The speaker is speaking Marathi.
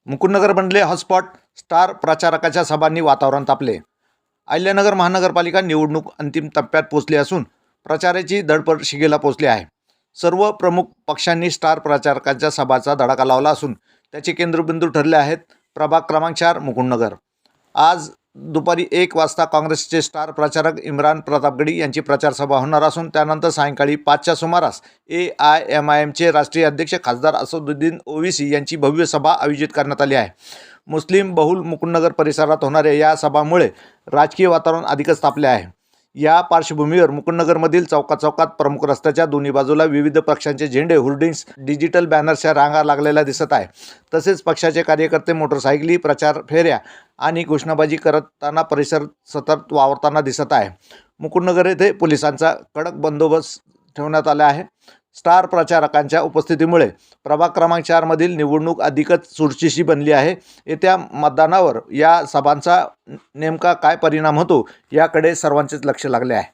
मुकुंदनगर बनले हॉटस्पॉट. स्टार प्रचारकाच्या सभांनी वातावरण तापले. अहिल्यानगर महानगरपालिका निवडणूक अंतिम टप्प्यात पोहोचली असून प्रचाराची धडपड शिगेला पोहोचली आहे. सर्व प्रमुख पक्षांनी स्टार प्रचारकांच्या सभाचा धडाका लावला असून त्याचे केंद्रबिंदू ठरले आहेत प्रभाग क्रमांक 4 मुकुंदनगर. आज दुपारी 1 वाजता काँग्रेसचे स्टार प्रचारक इम्रान प्रतापगडी यांची प्रचारसभा होणार असून त्यानंतर सायंकाळी 5च्या सुमारास AIMIMचे राष्ट्रीय अध्यक्ष खासदार असदुद्दीन ओवेसी यांची भव्य सभा आयोजित करण्यात आली आहे. मुस्लिम बहुल मुकुंदनगर परिसरात होणाऱ्या या सभामुळे राजकीय वातावरण अधिकच तापले आहे. या पार्श्वभूमीवर मुकुंदनगरमधील चौकात प्रमुख रस्त्याच्या दोन्ही बाजूला विविध पक्षांचे झेंडे, होर्डिंग्स, डिजिटल बॅनर्सच्या रांगा लागलेल्या दिसत आहे. तसेच पक्षाचे कार्यकर्ते मोटरसायकली, प्रचार फेऱ्या आणि घोषणाबाजी करताना परिसर सतत वावरताना दिसत आहे. मुकुंदनगर येथे पोलिसांचा कडक बंदोबस्त ठेवण्यात आला आहे. स्टार प्रचारकांच्या उपस्थितीमुळे प्रभाग क्रमांक 4 मधील निवडणूक अधिकच चुरशीची बनली आहे. येत्या मतदानावर या सभांचा नेमका काय परिणाम होतो याकडे सर्वांचेच लक्ष लागले आहे.